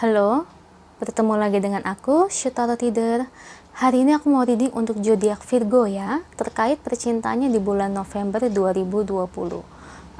Halo, bertemu lagi dengan aku, Syutara Tider. Hari ini aku mau reading untuk zodiak Virgo ya, terkait percintaannya di bulan November 2020.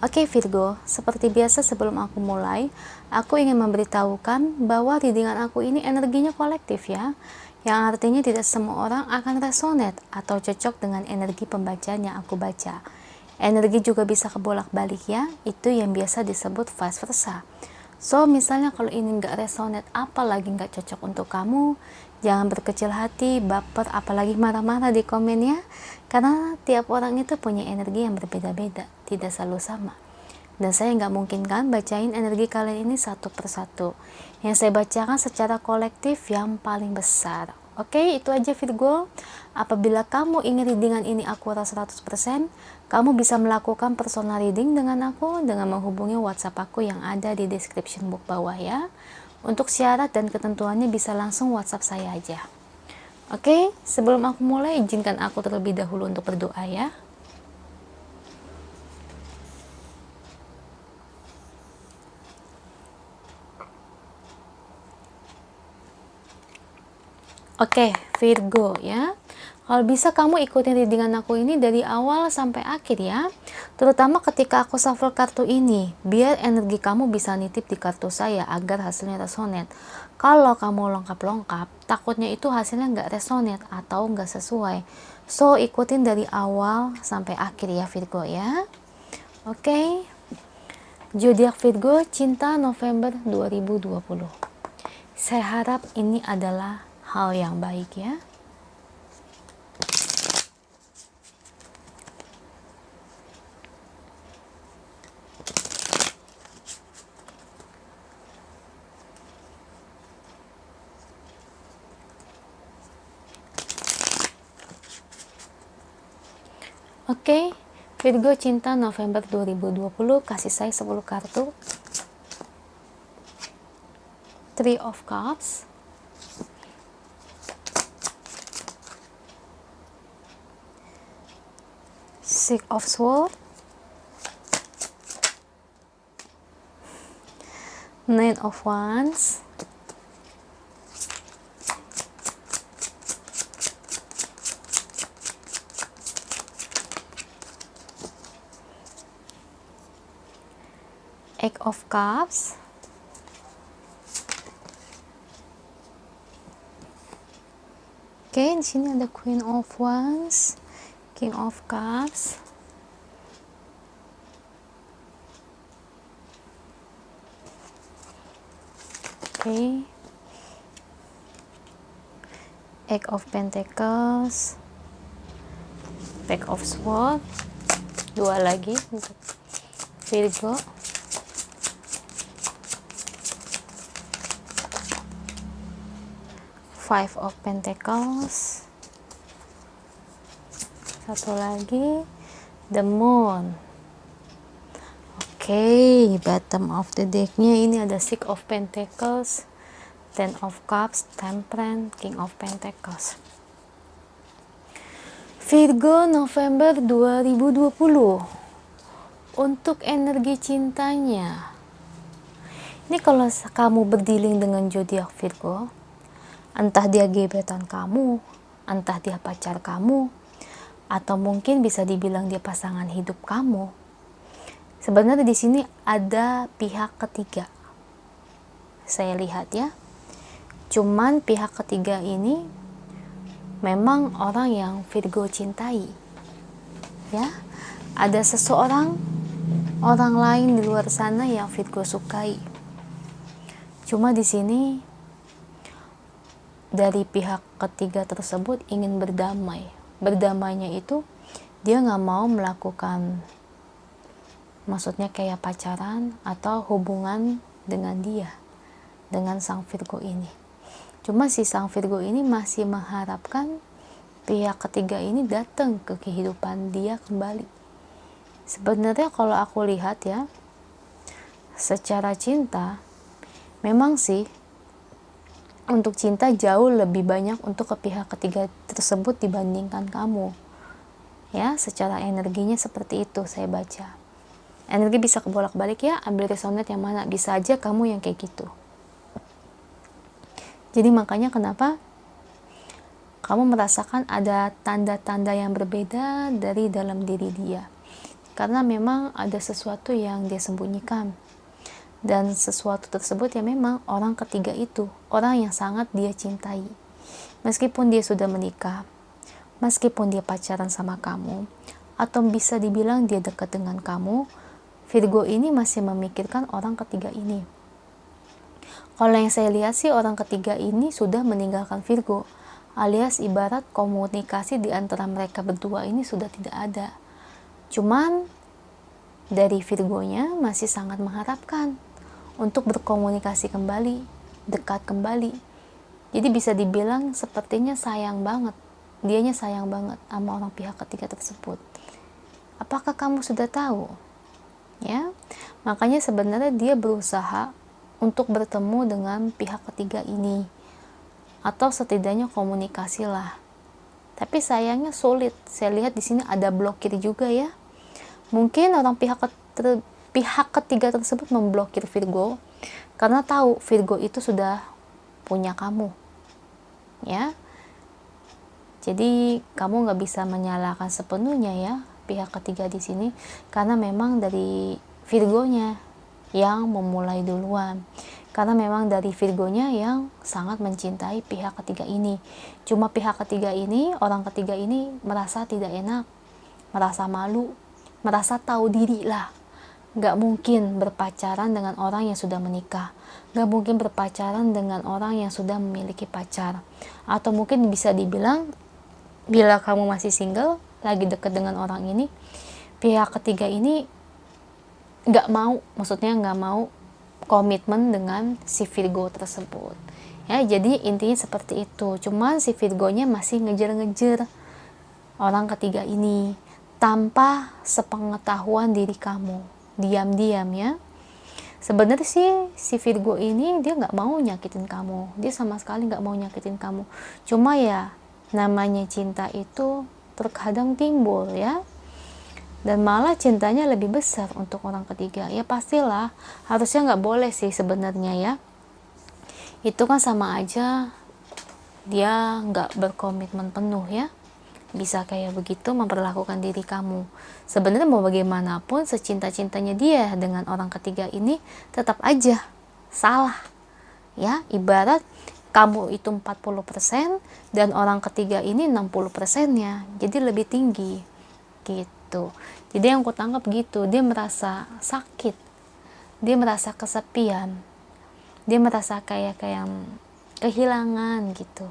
Oke Virgo, seperti biasa sebelum aku mulai, aku ingin memberitahukan bahwa readingan aku ini energinya kolektif ya, yang artinya tidak semua orang akan resonate atau cocok dengan energi pembacaan yang aku baca. Energi juga bisa kebolak-balik ya, itu yang biasa disebut vice versa. So, misalnya kalau ini nggak resonate, apalagi nggak cocok untuk kamu, jangan berkecil hati, baper, apalagi marah-marah di komen ya. Karena tiap orang itu punya energi yang berbeda-beda, tidak selalu sama. Dan saya nggak mungkin kan bacain energi kalian ini satu persatu. Yang saya bacakan secara kolektif yang paling besar. Oke, itu aja Virgo. Apabila kamu ingin readingan ini akurat 100%, kamu bisa melakukan personal reading dengan aku dengan menghubungi WhatsApp aku yang ada di description box bawah ya. Untuk syarat dan ketentuannya bisa langsung WhatsApp saya aja. Oke, sebelum aku mulai, izinkan aku terlebih dahulu untuk berdoa ya. Oke, Virgo ya. Kalau bisa kamu ikutin readingan aku ini dari awal sampai akhir ya. Terutama ketika aku shuffle kartu ini, biar energi kamu bisa nitip di kartu saya agar hasilnya resonate. Kalau kamu lengkap-lengkap, takutnya itu hasilnya nggak resonate atau nggak sesuai. So, ikutin dari awal sampai akhir ya Virgo ya. Oke. Zodiak Virgo, cinta November 2020. Saya harap ini adalah hal yang baik ya. Oke, Virgo cinta November 2020, kasih saya 10 kartu. Three of Cups, Six of Swords, Nine of Wands, Eight of Cups, oke, di sini ada Queen of Wands, King of Cups, oke, Eight of Pentacles, Pack of Swords, dua lagi untuk Virgo, Five of Pentacles, satu lagi The Moon. Oke, bottom of the decknya ini ada Six of Pentacles, Ten of Cups, Temperance, King of Pentacles. Virgo November 2020. Untuk energi cintanya, ini kalau kamu berdealing dengan zodiak Virgo, entah dia gebetan kamu, entah dia pacar kamu, atau mungkin bisa dibilang dia pasangan hidup kamu. Sebenarnya di sini ada pihak ketiga. Saya lihat ya. Cuman pihak ketiga ini memang orang yang Virgo cintai. Ya. Ada seseorang, orang lain di luar sana yang Virgo sukai. Cuma di sini dari pihak ketiga tersebut ingin berdamai. Berdamainya itu dia nggak mau melakukan, maksudnya kayak pacaran atau hubungan dengan dia, dengan sang Virgo ini. Cuma si sang Virgo ini masih mengharapkan pihak ketiga ini datang ke kehidupan dia kembali. Sebenarnya kalau aku lihat ya, secara cinta memang sih untuk cinta jauh lebih banyak untuk ke pihak ketiga tersebut dibandingkan kamu ya. Secara energinya seperti itu saya baca. Energi bisa kebolak-balik ya, ambil resonate yang mana, bisa aja kamu yang kayak gitu. Jadi makanya kenapa kamu merasakan ada tanda-tanda yang berbeda dari dalam diri dia. Karena memang ada sesuatu yang dia sembunyikan. Dan sesuatu tersebut ya memang orang ketiga itu, orang yang sangat dia cintai. Meskipun dia sudah menikah, meskipun dia pacaran sama kamu, atau bisa dibilang dia dekat dengan kamu, Virgo ini masih memikirkan orang ketiga ini. Kalau yang saya lihat sih orang ketiga ini sudah meninggalkan Virgo, alias ibarat komunikasi di antara mereka berdua ini sudah tidak ada. Cuman dari Virgonya masih sangat mengharapkan untuk berkomunikasi kembali, dekat kembali. Jadi bisa dibilang sepertinya sayang banget, dianya sayang banget sama orang pihak ketiga tersebut. Apakah kamu sudah tahu? Ya, makanya sebenarnya dia berusaha untuk bertemu dengan pihak ketiga ini, atau setidaknya komunikasi lah. Tapi sayangnya sulit. Saya lihat di sini ada blokir juga ya. Mungkin orang pihak ketiga tersebut memblokir Virgo karena tahu Virgo itu sudah punya kamu, ya. Jadi kamu nggak bisa menyalahkan sepenuhnya ya pihak ketiga di sini, karena memang dari Virgonya yang memulai duluan, karena memang dari Virgonya yang sangat mencintai pihak ketiga ini. Cuma pihak ketiga ini, orang ketiga ini merasa tidak enak, merasa malu, merasa tahu diri lah. Gak mungkin berpacaran dengan orang yang sudah menikah, gak mungkin berpacaran dengan orang yang sudah memiliki pacar. Atau mungkin bisa dibilang, bila kamu masih single, lagi deket dengan orang ini, pihak ketiga ini gak mau, maksudnya gak mau komitmen dengan si Virgo tersebut. Ya, jadi intinya seperti itu. Cuman si Virgonya masih ngejar-ngejar orang ketiga ini tanpa sepengetahuan diri kamu. Diam-diam ya. Sebenarnya sih si Virgo ini dia nggak mau nyakitin kamu, dia sama sekali nggak mau nyakitin kamu. Cuma ya namanya cinta itu terkadang timbul ya, dan malah cintanya lebih besar untuk orang ketiga. Ya pastilah, harusnya nggak boleh sih sebenarnya ya. Itu kan sama aja dia nggak berkomitmen penuh ya. Bisa kayak begitu memperlakukan diri kamu. Sebenarnya mau bagaimanapun, secinta-cintanya dia dengan orang ketiga ini tetap aja salah. Ya, ibarat kamu itu 40% dan orang ketiga ini 60%-nya. Jadi lebih tinggi gitu. Jadi yang aku tangkap gitu, dia merasa sakit. Dia merasa kesepian. Dia merasa kayak kehilangan gitu.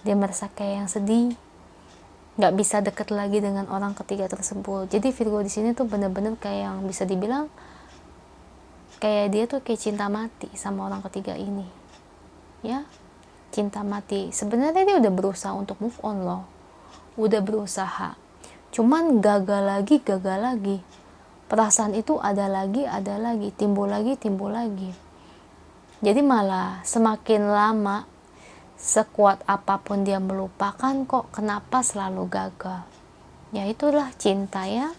Dia merasa kayak yang sedih, nggak bisa deket lagi dengan orang ketiga tersebut. Jadi Virgo di sini tuh bener-bener kayak yang bisa dibilang kayak dia tuh kayak cinta mati sama orang ketiga ini, ya, cinta mati. Sebenarnya dia udah berusaha untuk move on loh, udah berusaha, cuman gagal lagi. Perasaan itu ada lagi, timbul lagi. Jadi malah semakin lama, sekuat apapun dia melupakan, kok kenapa selalu gagal. Ya itulah cinta ya.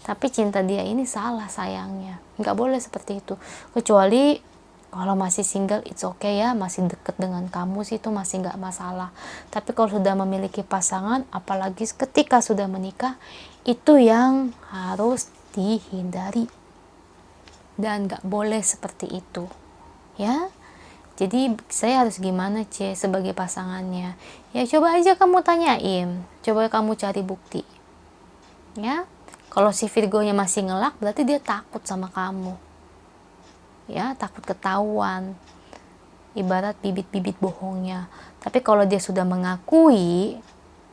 Tapi cinta dia ini salah sayangnya. Nggak boleh seperti itu. Kecuali kalau masih single, it's okay ya, masih deket dengan kamu sih itu masih nggak masalah. Tapi kalau sudah memiliki pasangan, apalagi ketika sudah menikah, itu yang harus dihindari. Dan nggak boleh seperti itu ya. Jadi saya harus gimana sebagai pasangannya? Ya coba aja kamu tanyain, coba kamu cari bukti. Ya, kalau si Virgonya masih ngelak, berarti dia takut sama kamu. Ya, takut ketahuan. Ibarat bibit-bibit bohongnya. Tapi kalau dia sudah mengakui,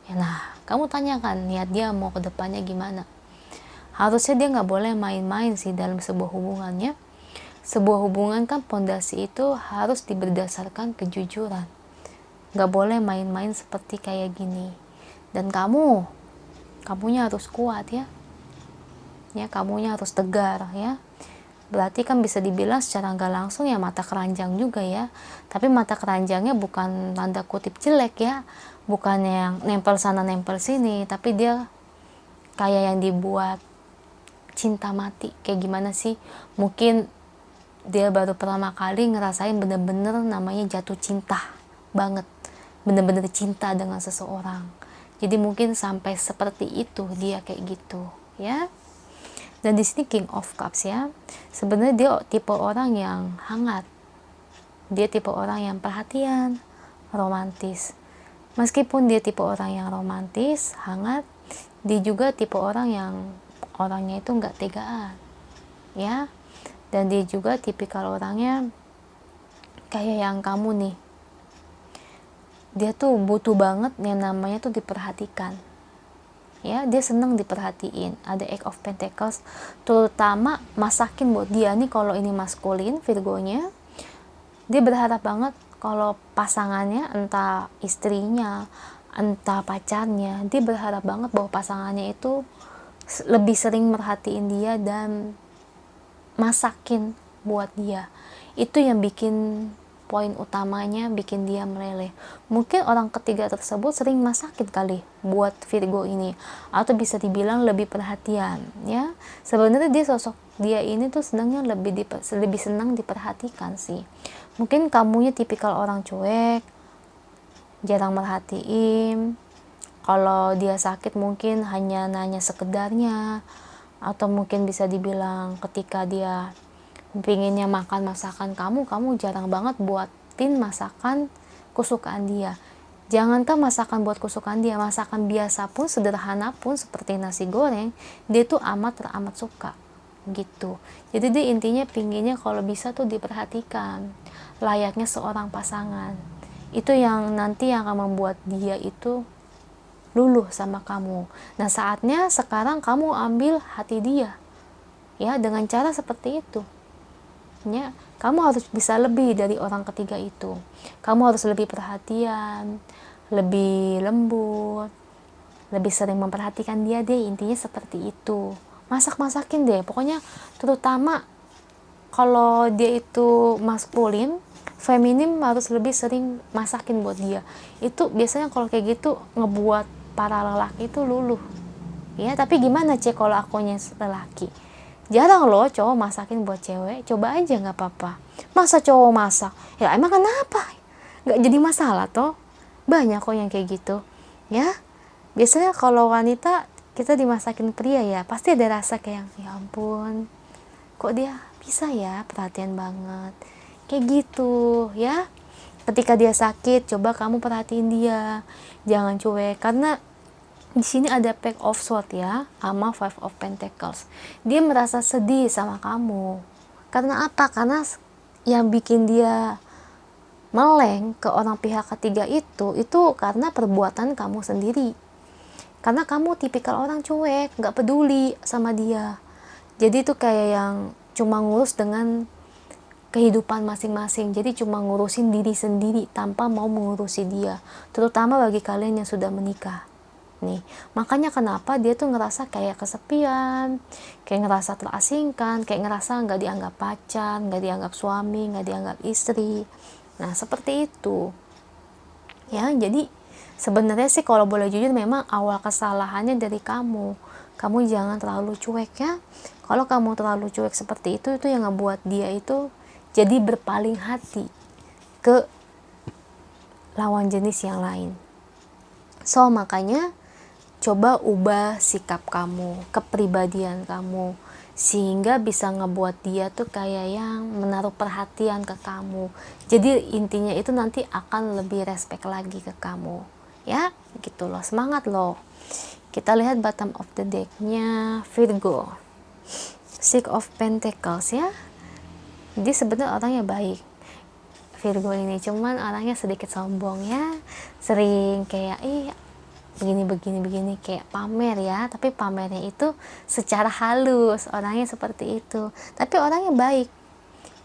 ya nah, kamu tanyakan niat dia mau ke depannya gimana. Harusnya dia nggak boleh main-main sih dalam sebuah hubungannya. Sebuah hubungan kan pondasi itu harus berdasarkan kejujuran. Gak boleh main-main seperti kayak gini. Dan kamunya harus kuat ya. Ya, kamunya harus tegar ya. Berarti kan bisa dibilang secara gak langsung ya mata keranjang juga ya. Tapi mata keranjangnya bukan tanda kutip jelek ya. Bukan yang nempel sana nempel sini. Tapi dia kayak yang dibuat cinta mati. Kayak gimana sih? Mungkin dia baru pertama kali ngerasain bener-bener namanya jatuh cinta banget, bener-bener cinta dengan seseorang. Jadi mungkin sampai seperti itu dia kayak gitu ya. Dan di sini King of Cups ya, sebenarnya dia tipe orang yang hangat, dia tipe orang yang perhatian, romantis. Meskipun dia tipe orang yang romantis, hangat, dia juga tipe orang yang orangnya itu nggak tegaan ya. Dan dia juga tipikal orangnya kayak yang kamu nih, dia tuh butuh banget yang namanya tuh diperhatikan ya. Dia seneng diperhatiin. Ada Eight of Pentacles, terutama masakin buat dia nih. Kalau ini maskulin Virgonya, dia berharap banget kalau pasangannya, entah istrinya, entah pacarnya, dia berharap banget bahwa pasangannya itu lebih sering merhatiin dia dan masakin buat dia. Itu yang bikin poin utamanya, bikin dia meleleh. Mungkin orang ketiga tersebut sering masakin kali buat Virgo ini, atau bisa dibilang lebih perhatian ya. Sebenarnya dia ini tuh senangnya lebih senang diperhatikan sih. Mungkin kamunya tipikal orang cuek, jarang merhatiin. Kalau dia sakit mungkin hanya nanya sekedarnya, atau mungkin bisa dibilang ketika dia pinginnya makan masakan kamu jarang banget buatin masakan kesukaan dia. Jangankan masakan buat kesukaan dia, masakan biasa pun, sederhana pun seperti nasi goreng, dia tuh teramat suka gitu. Jadi dia intinya pinginnya kalau bisa tuh diperhatikan layaknya seorang pasangan. Itu yang nanti yang akan membuat dia itu luluh sama kamu. Nah saatnya sekarang kamu ambil hati dia ya, dengan cara seperti itu ya. Kamu harus bisa lebih dari orang ketiga itu. Kamu harus lebih perhatian, lebih lembut, lebih sering memperhatikan dia deh. Intinya seperti itu. Masakin deh pokoknya. Terutama kalau dia itu maskulin, feminim harus lebih sering masakin buat dia. Itu biasanya kalau kayak gitu ngebuat para lelaki itu luluh ya. Tapi gimana cek kalau akunya lelaki? Jarang loh cowok masakin buat cewek. Coba aja, nggak apa-apa. Masa cowok masak? Ya emang kenapa? Nggak jadi masalah toh. Banyak kok yang kayak gitu ya. Biasanya kalau wanita kita dimasakin pria ya, pasti ada rasa kayak ya ampun, kok dia bisa ya perhatian banget kayak gitu ya. Ketika dia sakit, coba kamu perhatiin dia, jangan cuek. Karena di sini ada Pack of Swords ya, sama Five of Pentacles. Dia merasa sedih sama kamu. Karena apa? Karena yang bikin dia meleng ke orang pihak ketiga itu karena perbuatan kamu sendiri. Karena kamu tipikal orang cuek, nggak peduli sama dia. Jadi itu kayak yang cuma ngurus dengan kehidupan masing-masing. Jadi cuma ngurusin diri sendiri tanpa mau mengurusi dia. Terutama bagi kalian yang sudah menikah nih. Makanya kenapa dia tuh ngerasa kayak kesepian, kayak ngerasa terasingkan, kayak ngerasa nggak dianggap pacar, nggak dianggap suami, nggak dianggap istri. Nah seperti itu ya. Jadi sebenarnya sih kalau boleh jujur, memang awal kesalahannya dari kamu. Kamu jangan terlalu cuek ya. Kalau kamu terlalu cuek seperti itu yang ngebuat dia itu jadi berpaling hati ke lawan jenis yang lain. So makanya coba ubah sikap kamu, kepribadian kamu, sehingga bisa ngebuat dia tuh kayak yang menaruh perhatian ke kamu. Jadi intinya itu nanti akan lebih respect lagi ke kamu ya, gitu loh. Semangat loh. Kita lihat bottom of the deck-nya Virgo, Six of Pentacles ya. Dia sebenarnya orangnya baik Virgo ini, cuman orangnya sedikit sombong ya, sering kayak begini kayak pamer ya. Tapi pamernya itu secara halus, orangnya seperti itu. Tapi orangnya baik,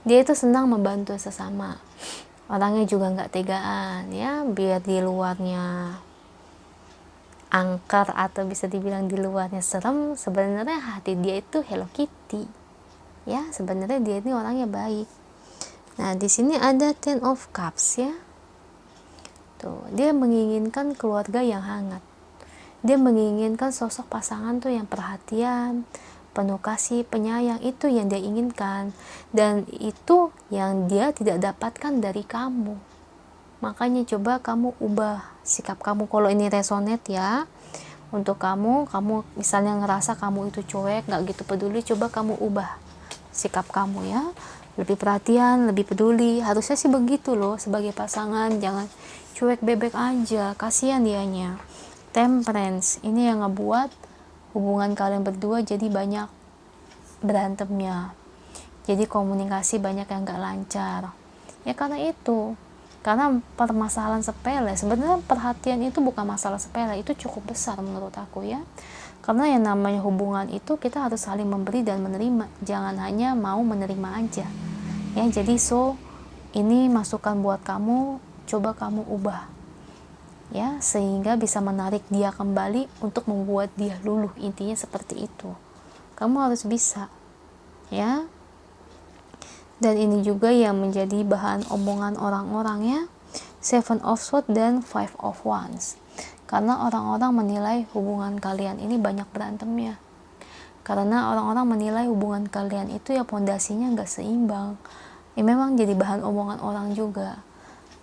dia itu senang membantu sesama. Orangnya juga nggak tegaan ya, biar di luarnya angker atau bisa dibilang di luarnya serem, sebenarnya hati dia itu Hello Kitty ya. Sebenarnya dia ini orangnya baik. Nah di sini ada Ten of Cups ya. Tuh, dia menginginkan keluarga yang hangat. Dia menginginkan sosok pasangan tuh yang perhatian, penuh kasih, penyayang. Itu yang dia inginkan. Dan itu yang dia tidak dapatkan dari kamu Makanya coba kamu ubah sikap kamu. Kalau ini resonate ya untuk kamu misalnya ngerasa kamu itu cuek, gak gitu peduli, coba kamu ubah sikap kamu ya, lebih perhatian, lebih peduli. Harusnya sih begitu loh sebagai pasangan, jangan cuek bebek aja, kasihan dianya. Temperance ini yang ngebuat hubungan kalian berdua jadi banyak berantemnya, jadi komunikasi banyak yang gak lancar ya. Karena permasalahan sepele. Sebenarnya perhatian itu bukan masalah sepele, itu cukup besar menurut aku ya. Karena yang namanya hubungan itu kita harus saling memberi dan menerima, jangan hanya mau menerima aja ya. Jadi ini masukan buat kamu, coba kamu ubah ya, sehingga bisa menarik dia kembali untuk membuat dia luluh. Intinya seperti itu, kamu harus bisa ya. Dan ini juga yang menjadi bahan omongan orang-orang ya, Seven of Swords dan Five of Wands. Karena orang-orang menilai hubungan kalian ini banyak berantemnya. Karena orang-orang menilai hubungan kalian itu ya pondasinya gak seimbang. Ya memang jadi bahan omongan orang juga.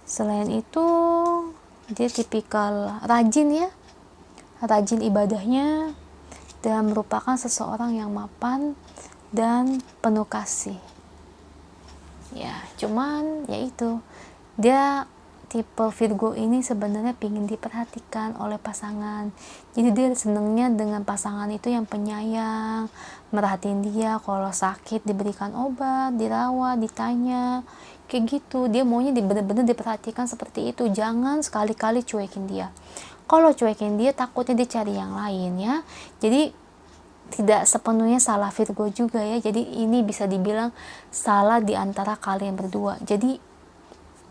Selain itu, dia tipikal rajin ya, rajin ibadahnya, dan merupakan seseorang yang mapan dan penuh kasih. Ya, cuman yaitu dia tipe Virgo ini sebenarnya pingin diperhatikan oleh pasangan. Jadi dia senengnya dengan pasangan itu yang penyayang, merhatiin dia, kalau sakit diberikan obat, dirawat, ditanya, kayak gitu. Dia maunya bener-bener diperhatikan seperti itu. Jangan sekali-kali cuekin dia. Kalau cuekin dia, takutnya dia cari yang lain ya. Jadi tidak sepenuhnya salah Virgo juga ya. Jadi ini bisa dibilang salah di antara kalian berdua. Jadi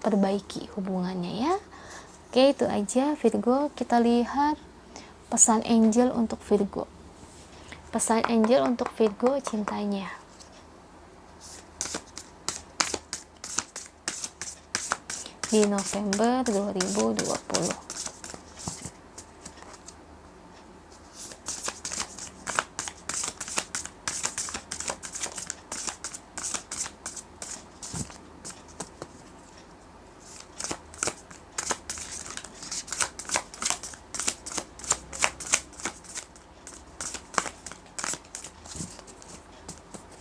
perbaiki hubungannya ya. Oke, itu aja Virgo. Kita lihat pesan angel untuk Virgo. Pesan angel untuk Virgo cintanya. Di November 2020.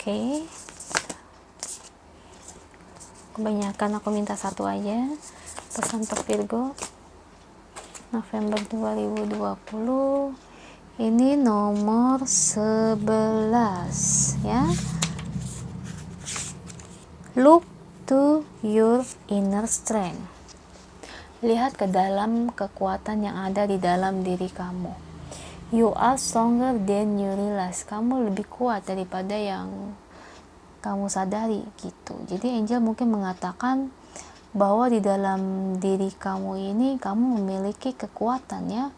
Oke. Kebanyakan aku minta satu aja. Pesan untuk Virgo November 2020. Ini nomor 11 ya. Look to your inner strength. Lihat ke dalam kekuatan yang ada di dalam diri kamu. You are stronger than you realize. Kamu lebih kuat daripada yang kamu sadari gitu. Jadi angel mungkin mengatakan bahwa di dalam diri kamu ini kamu memiliki kekuatan ya.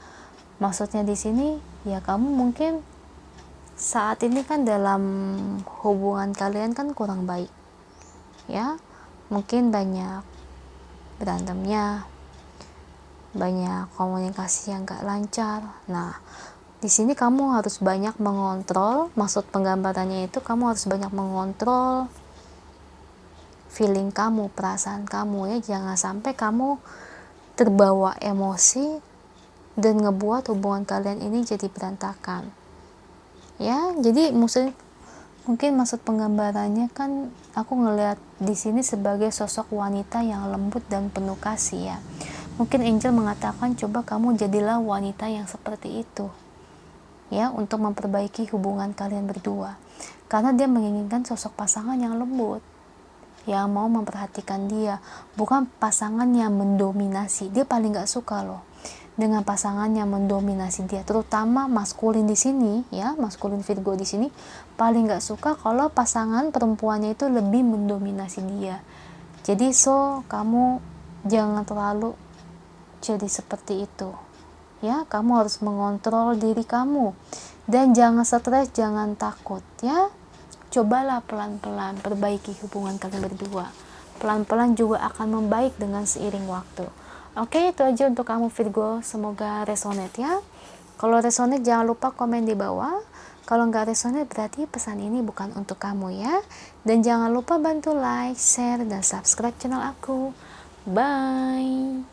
Maksudnya di sini ya, kamu mungkin saat ini kan dalam hubungan kalian kan kurang baik ya. Mungkin banyak berantemnya, banyak komunikasi yang gak lancar. Nah, di sini kamu harus banyak mengontrol. Maksud penggambarannya itu kamu harus banyak mengontrol feeling kamu, perasaan kamu ya. Jangan sampai kamu terbawa emosi dan ngebuat hubungan kalian ini jadi berantakan. Ya, jadi mungkin maksud penggambarannya kan aku ngelihat di sini sebagai sosok wanita yang lembut dan penuh kasih ya. Mungkin angel mengatakan coba kamu jadilah wanita yang seperti itu ya, untuk memperbaiki hubungan kalian berdua. Karena dia menginginkan sosok pasangan yang lembut, yang mau memperhatikan dia, bukan pasangan yang mendominasi. Dia paling gak suka loh dengan pasangan yang mendominasi dia, terutama maskulin di sini ya, maskulin Virgo di sini paling gak suka kalau pasangan perempuannya itu lebih mendominasi dia. Jadi kamu jangan terlalu jadi seperti itu ya. Kamu harus mengontrol diri kamu dan jangan stres, jangan takut ya. Cobalah pelan-pelan perbaiki hubungan kalian berdua. Pelan-pelan juga akan membaik dengan seiring waktu. Oke, itu aja untuk kamu Virgo. Semoga resonate ya. Kalau resonate jangan lupa komen di bawah. Kalau nggak resonate berarti pesan ini bukan untuk kamu ya. Dan jangan lupa bantu like, share, dan subscribe channel aku. Bye!